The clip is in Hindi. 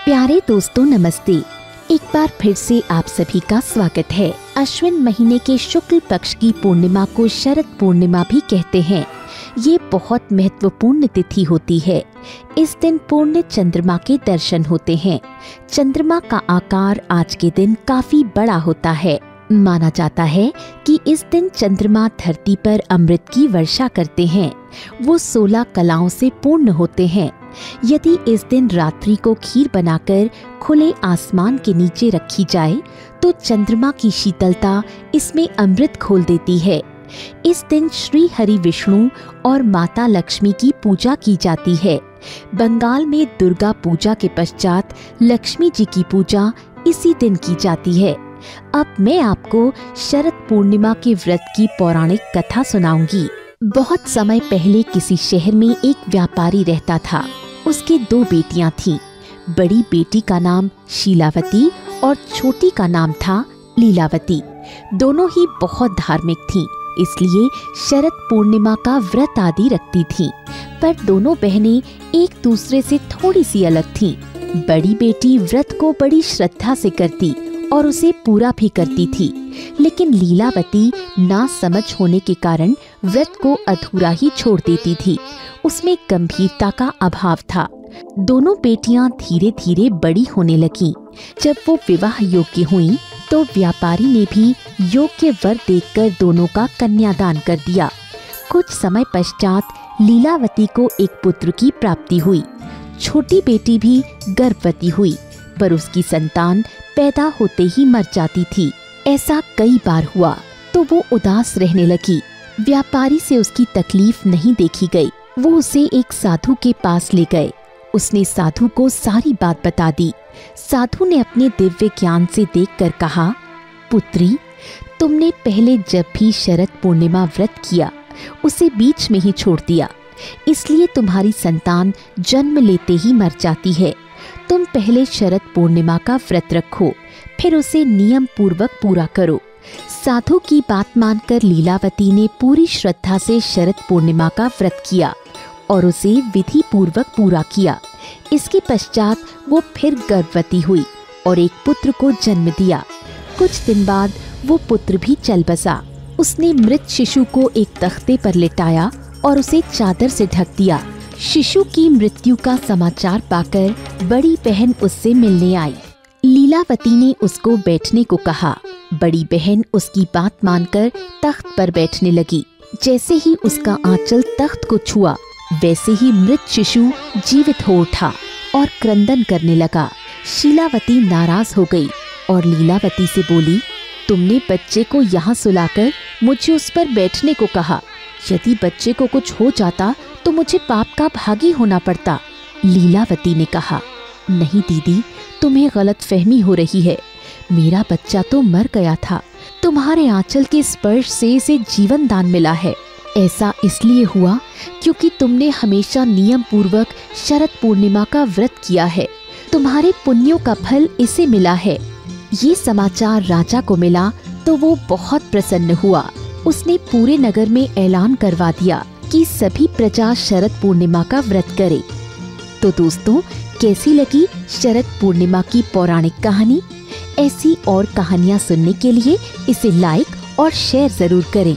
प्यारे दोस्तों नमस्ते। एक बार फिर से आप सभी का स्वागत है। अश्विन महीने के शुक्ल पक्ष की पूर्णिमा को शरद पूर्णिमा भी कहते हैं। ये बहुत महत्वपूर्ण तिथि होती है। इस दिन पूर्ण चंद्रमा के दर्शन होते हैं। चंद्रमा का आकार आज के दिन काफी बड़ा होता है। माना जाता है कि इस दिन चंद्रमा धरती पर अमृत की वर्षा करते हैं। वो 16 कलाओं से पूर्ण होते हैं। यदि इस दिन रात्रि को खीर बनाकर खुले आसमान के नीचे रखी जाए तो चंद्रमा की शीतलता इसमें अमृत खोल देती है। इस दिन श्री हरि विष्णु और माता लक्ष्मी की पूजा की जाती है। बंगाल में दुर्गा पूजा के पश्चात लक्ष्मी जी की पूजा इसी दिन की जाती है। अब मैं आपको शरद पूर्णिमा के व्रत की पौराणिक कथा सुनाऊंगी। बहुत समय पहले किसी शहर में एक व्यापारी रहता था। उसके 2 बेटियां थीं। बड़ी बेटी का नाम शीलावती और छोटी का नाम था लीलावती। दोनों ही बहुत धार्मिक थीं, इसलिए शरद पूर्णिमा का व्रत आदि रखती थीं। पर दोनों बहनें एक दूसरे से थोड़ी सी अलग थीं। बड़ी बेटी व्रत को बड़ी श्रद्धा से करती और उसे पूरा भी करती थी, लेकिन लीलावती ना समझ होने के कारण व्रत को अधूरा ही छोड़ देती थी। उसमें गंभीरता का अभाव था। दोनों बेटियां धीरे धीरे बड़ी होने लगीं। जब वो विवाह योग्य हुईं, तो व्यापारी ने भी योग्य वर देखकर दोनों का कन्यादान कर दिया। कुछ समय पश्चात लीलावती को एक पुत्र की प्राप्ति हुई। छोटी बेटी भी गर्भवती हुई, पर उसकी संतान पैदा होते ही मर जाती थी। ऐसा कई बार हुआ तो वो उदास रहने लगी। व्यापारी से उसकी तकलीफ नहीं देखी गई। वो उसे एक साधु के पास ले गए। उसने साधु को सारी बात बता दी। साधु ने अपने दिव्य ज्ञान से देखकर कहा, पुत्री, तुमने पहले जब भी शरद पूर्णिमा व्रत किया उसे बीच में ही छोड़ दिया, इसलिए तुम्हारी संतान जन्म लेते ही मर जाती है। तुम पहले शरद पूर्णिमा का व्रत रखो, फिर उसे नियम पूर्वक पूरा करो। साधु की बात मानकर लीलावती ने पूरी श्रद्धा से शरद पूर्णिमा का व्रत किया और उसे विधि पूर्वक पूरा किया। इसके पश्चात वो फिर गर्भवती हुई और एक पुत्र को जन्म दिया। कुछ दिन बाद वो पुत्र भी चल बसा। उसने मृत शिशु को एक तख्ते पर लिटाया और उसे चादर से ढक दिया। शिशु की मृत्यु का समाचार पाकर बड़ी बहन उससे मिलने आई। लीलावती ने उसको बैठने को कहा। बड़ी बहन उसकी बात मानकर तख्त पर बैठने लगी। जैसे ही उसका आंचल तख्त को छुआ, वैसे ही मृत शिशु जीवित हो उठा और क्रंदन करने लगा। शीलावती नाराज हो गई और लीलावती से बोली, तुमने बच्चे को यहाँ सुलाकर मुझे उस पर बैठने को कहा। यदि बच्चे को कुछ हो जाता तो मुझे पाप का भागी होना पड़ता। लीलावती ने कहा, नहीं दीदी, तुम्हें गलतफहमी हो रही है। मेरा बच्चा तो मर गया था। तुम्हारे आंचल के स्पर्श से इसे जीवन दान मिला है। ऐसा इसलिए हुआ क्योंकि तुमने हमेशा नियम पूर्वक शरद पूर्णिमा का व्रत किया है। तुम्हारे पुण्यों का फल इसे मिला है। ये समाचार राजा को मिला तो वो बहुत प्रसन्न हुआ। उसने पूरे नगर में ऐलान करवा दिया कि सभी प्रजा शरद पूर्णिमा का व्रत करे। तो दोस्तों, कैसी लगी शरद पूर्णिमा की पौराणिक कहानी? ऐसी और कहानियाँ सुनने के लिए इसे लाइक और शेयर जरूर करें।